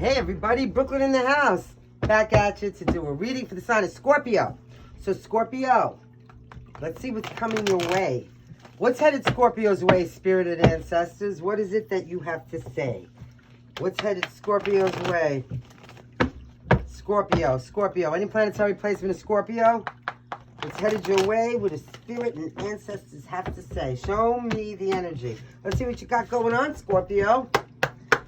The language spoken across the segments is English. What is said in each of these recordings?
Hey everybody, Brooklyn in the house. Back at you to do a reading for the sign of Scorpio. So Scorpio, let's see what's coming your way. What's headed Scorpio's way, spirited ancestors? What is it that you have to say? What's headed Scorpio's way? Scorpio. Any planetary placement of Scorpio? What's headed your way? What the spirit and ancestors have to say? Show me the energy. Let's see what you got going on, Scorpio.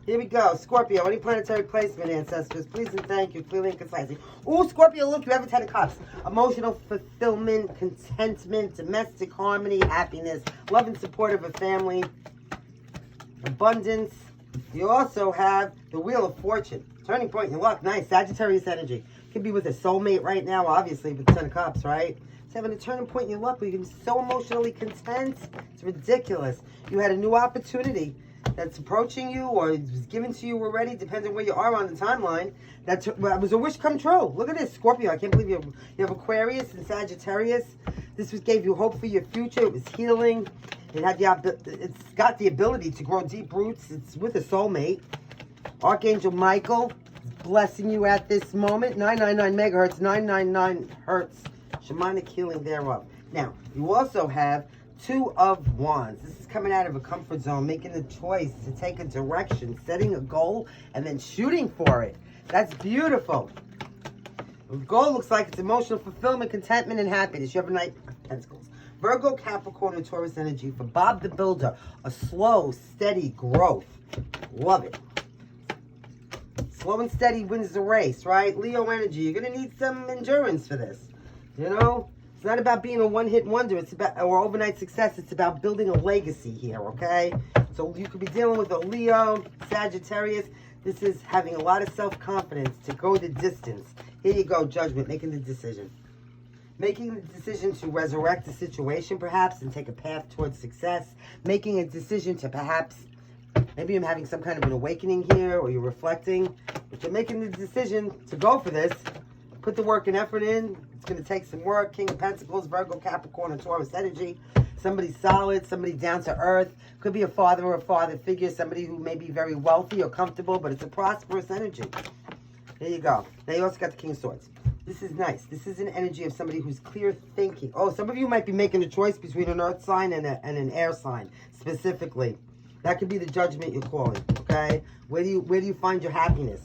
Here we go. Scorpio, any planetary placement, ancestors, please and thank you, clearly and concisely. Ooh, Scorpio, look, you have a 10 of Cups. Emotional fulfillment, contentment, domestic harmony, happiness, love and support of a family, abundance. You also have the Wheel of Fortune, turning point in your luck. Nice, Sagittarius energy. Could be with a soulmate right now, obviously, with 10 of Cups, right? It's having a turning point in your luck where you can be so emotionally content. It's ridiculous. You had a new opportunity that's approaching you or was given to you already, depending where you are on the timeline. That was a wish come true. Look at this, Scorpio. I can't believe you have Aquarius and Sagittarius. This gave you hope for your future. It was healing. It's got the ability to grow deep roots. It's with a soulmate. Archangel Michael is blessing you at this moment. 999 megahertz, 999 hertz. Shamanic healing thereof. Now, you also have Two of Wands. This is coming out of a comfort zone, making the choice to take a direction, setting a goal, and then shooting for it. That's beautiful. The goal looks like it's emotional fulfillment, contentment, and happiness. You have a Knight of Pentacles. Virgo, Capricorn, and Taurus energy for Bob the Builder. A slow, steady growth. Love it. Slow and steady wins the race, right? Leo energy. You're going to need some endurance for this. You know? It's not about being a one-hit wonder. It's about, or overnight success. It's about building a legacy here, okay? So you could be dealing with a Leo, Sagittarius. This is having a lot of self-confidence to go the distance. Here you go, Judgment, making the decision. Making the decision to resurrect the situation, perhaps, and take a path towards success. Making a decision to perhaps, maybe you're having some kind of an awakening here, or you're reflecting. But you're making the decision to go for this. Put the work and effort in. It's going to take some work. King of Pentacles, Virgo, Capricorn, and Taurus energy. Somebody solid, somebody down to earth. Could be a father or a father figure, somebody who may be very wealthy or comfortable, but it's a prosperous energy. There you go. Now you also got the King of Swords. This is nice. This is an energy of somebody who's clear thinking. Oh, some of you might be making a choice between an earth sign and an air sign, specifically. That could be the judgment you're calling, okay? Where do you find your happiness?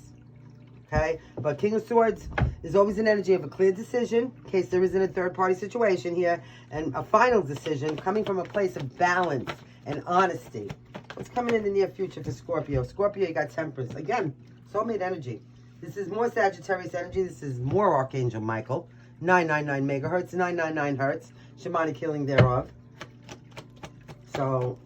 Okay? But King of Swords is always an energy of a clear decision, in case there isn't a third-party situation here, and a final decision coming from a place of balance and honesty. What's coming in the near future for Scorpio? Scorpio, you got Temperance. Again, soulmate energy. This is more Sagittarius energy. This is more Archangel Michael. 999 megahertz, 999 hertz. Shamanic healing thereof. So,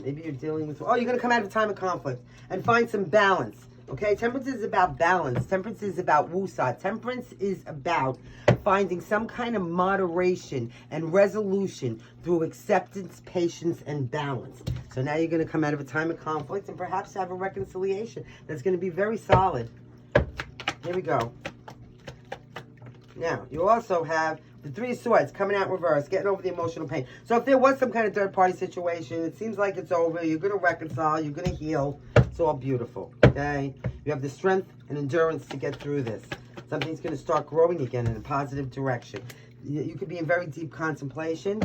maybe you're dealing with... Oh, you're going to come out of a time of conflict and find some balance. Okay, Temperance is about balance. Temperance is about woosah. Temperance is about finding some kind of moderation and resolution through acceptance, patience, and balance. So now you're going to come out of a time of conflict and perhaps have a reconciliation that's going to be very solid. Here we go. Now, you also have the Three of Swords coming out in reverse, getting over the emotional pain. So if there was some kind of third-party situation, it seems like it's over. You're going to reconcile. You're going to heal. It's all beautiful, okay? You have the strength and endurance to get through this. Something's going to start growing again in a positive direction. You could be in very deep contemplation.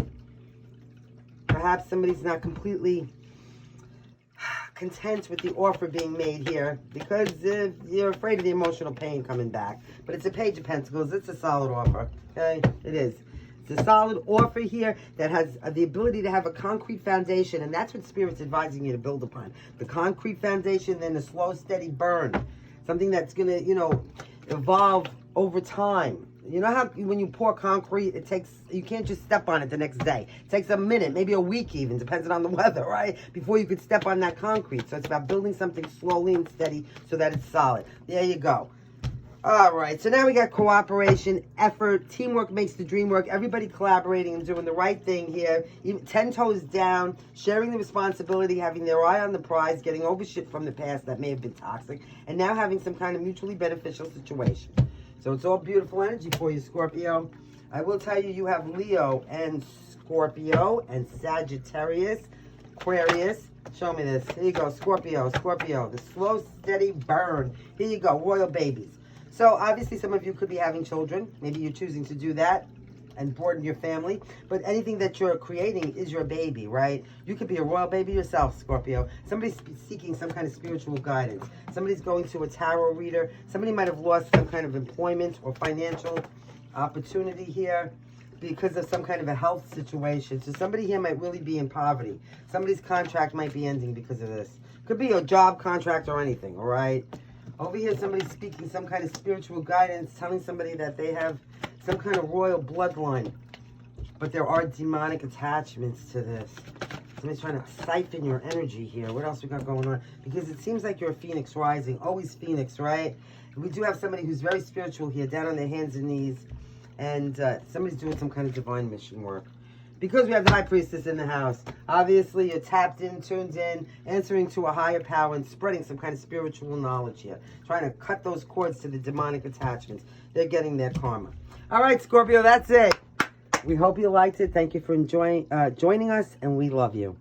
Perhaps somebody's not completely content with the offer being made here because you're afraid of the emotional pain coming back. But it's a Page of Pentacles. It's a solid offer, okay? It is. It's a solid offer here that has the ability to have a concrete foundation, and that's what Spirit's advising you to build upon. The concrete foundation, then a slow, steady burn. Something that's going to, evolve over time. You know how when you pour concrete, you can't just step on it the next day. It takes a minute, maybe a week even, depending on the weather, right? Before you could step on that concrete. So it's about building something slowly and steady so that it's solid. There you go. All right, so now we got cooperation, effort, teamwork makes the dream work, everybody collaborating and doing the right thing here, 10 toes down, sharing the responsibility, having their eye on the prize, getting over shit from the past that may have been toxic, and now having some kind of mutually beneficial situation. So it's all beautiful energy for you, Scorpio. I will tell you, you have Leo and Scorpio and Sagittarius, Aquarius, Show me this. Here you go, Scorpio, Scorpio. The slow, steady burn. Here you go, royal babies. So obviously some of you could be having children. Maybe you're choosing to do that and broaden your family. But anything that you're creating is your baby, right? You could be a royal baby yourself, Scorpio. Somebody's seeking some kind of spiritual guidance. Somebody's going to a tarot reader. Somebody might have lost some kind of employment or financial opportunity here because of some kind of a health situation. So somebody here might really be in poverty. Somebody's contract might be ending because of this. Could be a job contract or anything, all right? Over here, somebody's speaking some kind of spiritual guidance, telling somebody that they have some kind of royal bloodline. But there are demonic attachments to this. Somebody's trying to siphon your energy here. What else we got going on? Because it seems like you're a phoenix rising. Always phoenix, right? We do have somebody who's very spiritual here, down on their hands and knees. And somebody's doing some kind of divine mission work. Because we have the High Priestess in the house, obviously you're tapped in, tuned in, answering to a higher power and spreading some kind of spiritual knowledge here. Trying to cut those cords to the demonic attachments. They're getting their karma. All right, Scorpio, that's it. We hope you liked it. Thank you for joining us, and we love you.